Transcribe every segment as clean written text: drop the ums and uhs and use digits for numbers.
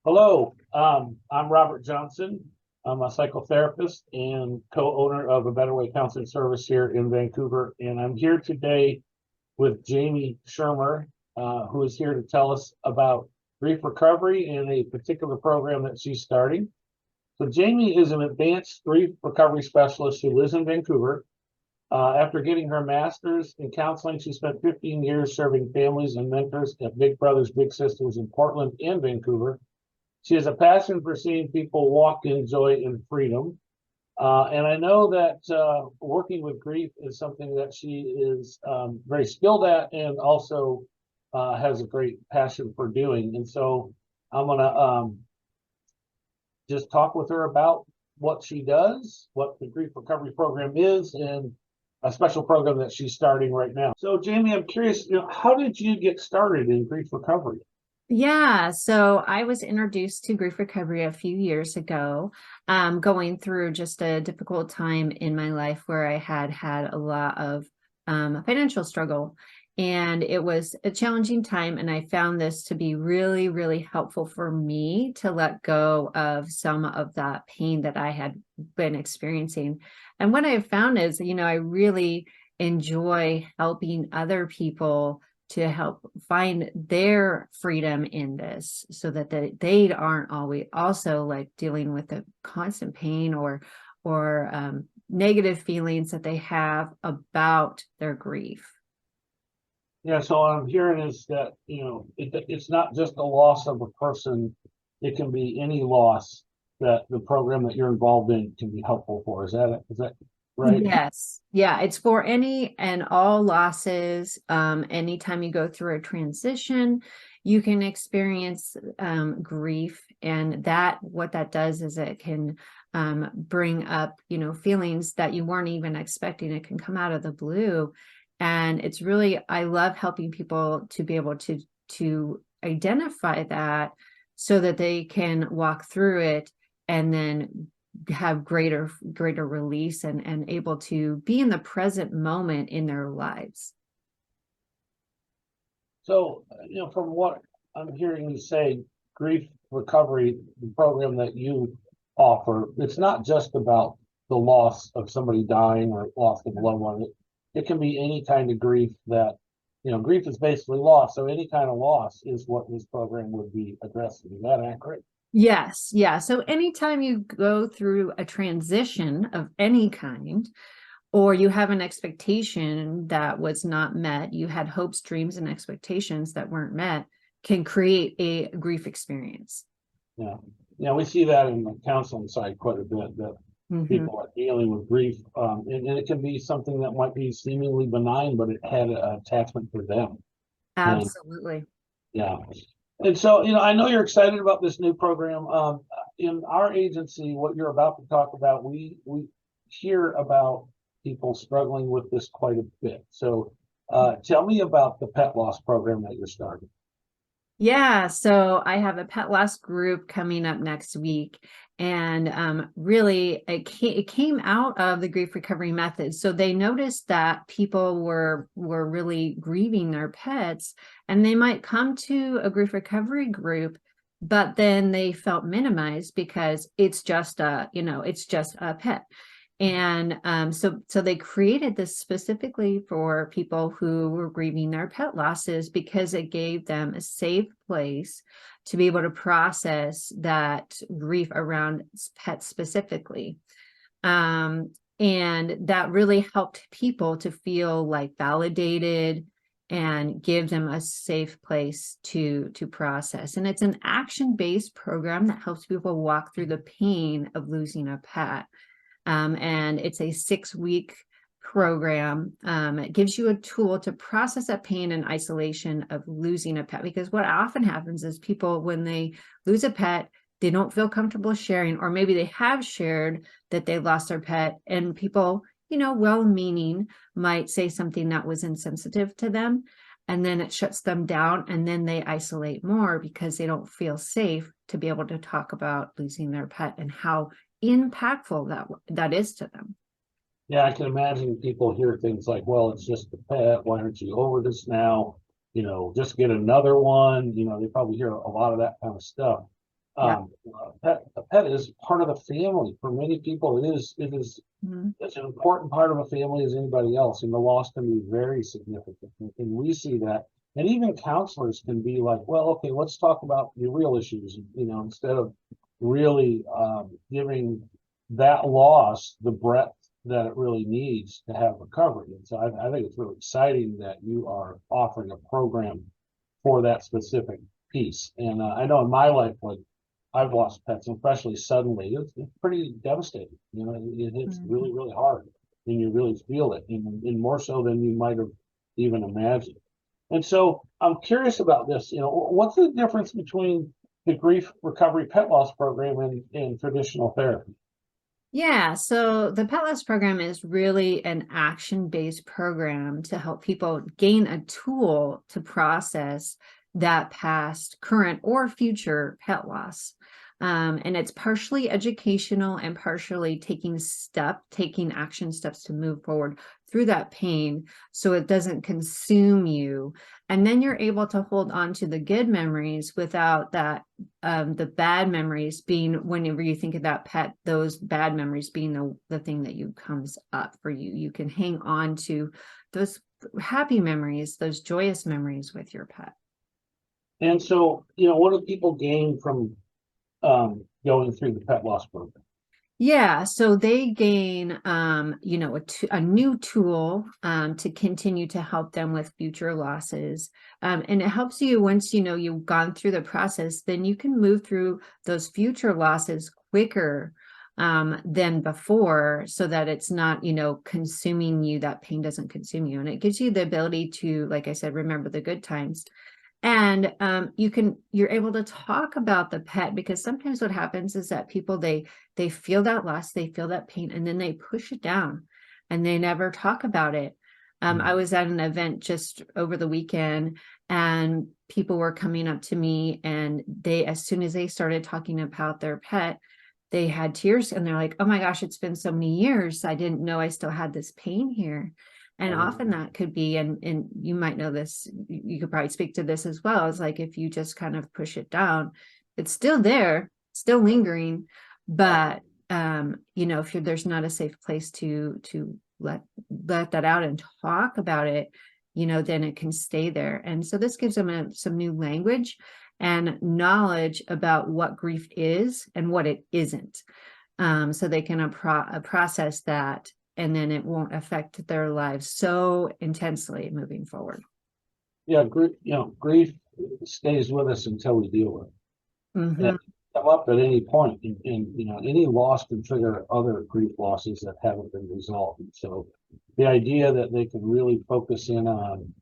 Hello, I'm Robert Johnson. I'm a psychotherapist and co-owner of a Better Way Counseling Service here in Vancouver. And I'm here today with Jamie Shermer, who is here to tell us about grief recovery and a particular program that she's starting. So Jamie is an advanced grief recovery specialist who lives in Vancouver. After getting her master's in counseling, she spent 15 years serving families and mentors at Big Brothers Big Sisters in Portland and Vancouver. She has a passion for seeing people walk in joy and freedom. And I know that working with grief is something that she is very skilled at and also has a great passion for doing. And so I'm going to just talk with her about what she does, what the grief recovery program is, and a special program that she's starting right now. So, Jamie, I'm curious, how did you get started in grief recovery? Yeah, so I was introduced to grief recovery a few years ago, going through just a difficult time in my life where I had a lot of financial struggle. And it was a challenging time, and I found this to be really, really helpful for me to let go of some of that pain that I had been experiencing. And what I found is, I really enjoy helping other people to help find their freedom in this so that they aren't always also like dealing with the constant pain or negative feelings that they have about their grief. Yeah, so what I'm hearing is that, it's not just a loss of a person, it can be any loss that the program that you're involved in can be helpful for. Is that right? Yes. Yeah, it's for any and all losses. Anytime you go through a transition, you can experience grief, and that what that does is it can bring up, feelings that you weren't even expecting. It can come out of the blue. And it's really, I love helping people to be able to identify that so that they can walk through it and then have greater release and able to be in the present moment in their lives. So, from what I'm hearing you say, grief recovery, the program that you offer, it's not just about the loss of somebody dying or loss of a loved one. It can be any kind of grief that, grief is basically loss. So any kind of loss is what this program would be addressing. Is that accurate? Yes, yeah. So anytime you go through a transition of any kind, or you have an expectation that was not met, you had hopes, dreams, and expectations that weren't met, can create a grief experience. Yeah. Yeah, we see that in the counseling side quite a bit, that Mhm. people are dealing with grief. And it can be something that might be seemingly benign, but it had an attachment for them. And Absolutely. yeah. And so, I know you're excited about this new program. In our agency, what you're about to talk about, we hear about people struggling with this quite a bit. So, tell me about the pet loss program that you're starting. Yeah, so I have a pet loss group coming up next week, and really it came out of the grief recovery method. So they noticed that people were really grieving their pets, and they might come to a grief recovery group, but then they felt minimized because it's just a pet. And so they created this specifically for people who were grieving their pet losses because it gave them a safe place to be able to process that grief around pets specifically. And that really helped people to feel like validated and give them a safe place to process. And it's an action-based program that helps people walk through the pain of losing a pet. And it's a 6-week program. It gives you a tool to process that pain and isolation of losing a pet, because what often happens is people, when they lose a pet, they don't feel comfortable sharing, or maybe they have shared that they lost their pet, and people, well-meaning, might say something that was insensitive to them, and then it shuts them down, and then they isolate more because they don't feel safe to be able to talk about losing their pet and how impactful that is to them. Yeah, I can imagine people hear things like, well, it's just a pet. Why aren't you over this now? Just get another one. They probably hear a lot of that kind of stuff. A pet is part of the family. For many people, it is Mhm. as an important part of a family as anybody else, and the loss can be very significant. And we see that. And even counselors can be like, well, okay, let's talk about your real issues, instead of really giving that loss the breadth that it really needs to have recovery. And so I think it's really exciting that you are offering a program for that specific piece. And I know in my life, like I've lost pets, especially suddenly, it's pretty devastating. It's really, really hard, and you really feel it, and more so than you might have even imagined. And so I'm curious about this. What's the difference between the grief recovery pet loss program and traditional therapy? Yeah, so the Pet Loss program is really an action-based program to help people gain a tool to process that past, current, or future pet loss. And it's partially educational and partially taking action steps to move forward through that pain so it doesn't consume you. And then you're able to hold on to the good memories without that the bad memories being, whenever you think of that pet, those bad memories being the thing that comes up for you. You can hang on to those happy memories, those joyous memories with your pet. And so, what do people gain from going through the pet loss program? Yeah, so they gain, a new tool to continue to help them with future losses. And it helps you once you've gone through the process, then you can move through those future losses quicker than before, so that it's not, consuming you, that pain doesn't consume you. And it gives you the ability to, like I said, remember the good times. And you're able to talk about the pet, because sometimes what happens is that people, they feel that loss, they feel that pain, and then they push it down and they never talk about it. I was at an event just over the weekend, and people were coming up to me, and as soon as they started talking about their pet, they had tears, and they're like, oh my gosh, it's been so many years. I didn't know I still had this pain here. And often that could be, and you might know this, you could probably speak to this as well. It's like, if you just kind of push it down, it's still there, still lingering, but if there's not a safe place to let that out and talk about it, then it can stay there. And so this gives them some new language and knowledge about what grief is and what it isn't. So they can process that, and then it won't affect their lives so intensely moving forward. Yeah, grief stays with us until we deal with it. Mhm. And come up at any point, and any loss can trigger other grief losses that haven't been resolved. And so the idea that they can really focus in on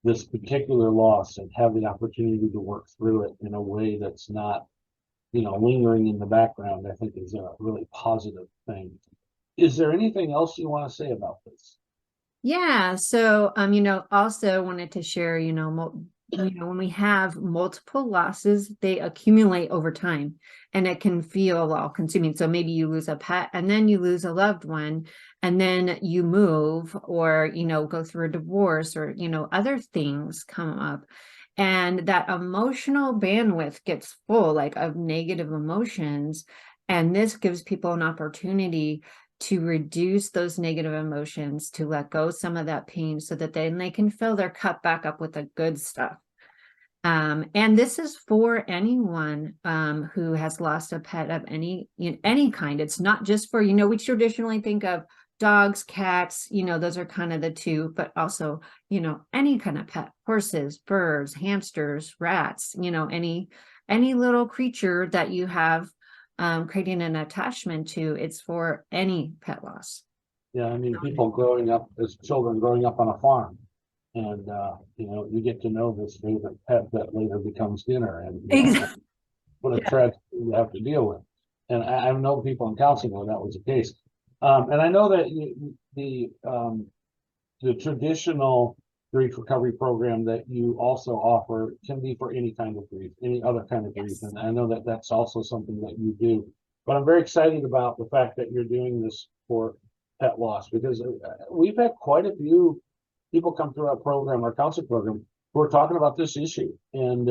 this particular loss and have the opportunity to work through it in a way that's not, lingering in the background, I think is a really positive thing. Is there anything else you want to say about this? Yeah. So, also wanted to share, when we have multiple losses, they accumulate over time, and it can feel all consuming. So maybe you lose a pet, and then you lose a loved one, and then you move, or, go through a divorce, or, other things come up. And that emotional bandwidth gets full, like, of negative emotions. And this gives people an opportunity to reduce those negative emotions, to let go some of that pain, so that then they can fill their cup back up with the good stuff. And this is for anyone who has lost a pet of any kind. It's not just for, we traditionally think of dogs, cats, those are kind of the two, but also, any kind of pet, horses, birds, hamsters, rats, any little creature that you have creating an attachment to. It's for any pet loss. Yeah, I mean, people growing up as children growing up on a farm, and you get to know this favorite pet that later becomes dinner, and Exactly. what a Yeah. tragedy you have to deal with. And I've known people in counseling where that was the case. And I know that the traditional grief recovery program that you also offer can be for any kind of grief, any other kind of grief. Yes. And I know that that's also something that you do. But I'm very excited about the fact that you're doing this for pet loss, because we've had quite a few people come through our program, our counseling program, who are talking about this issue. And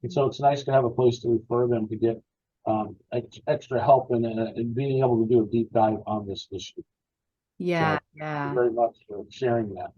so it's nice to have a place to refer them to get extra help in being able to do a deep dive on this issue. Yeah, Thank you yeah. very much for sharing that.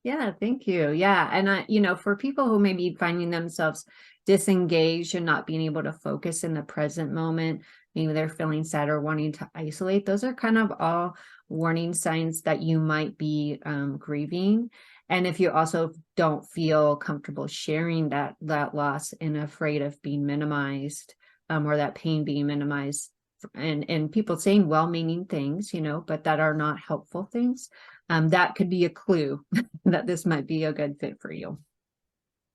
Yeah, thank you. Yeah. And for people who may be finding themselves disengaged and not being able to focus in the present moment, maybe they're feeling sad or wanting to isolate, those are kind of all warning signs that you might be grieving. And if you also don't feel comfortable sharing that loss and afraid of being minimized, or that pain being minimized, and people saying well-meaning things, but that are not helpful things, that could be a clue that this might be a good fit for you.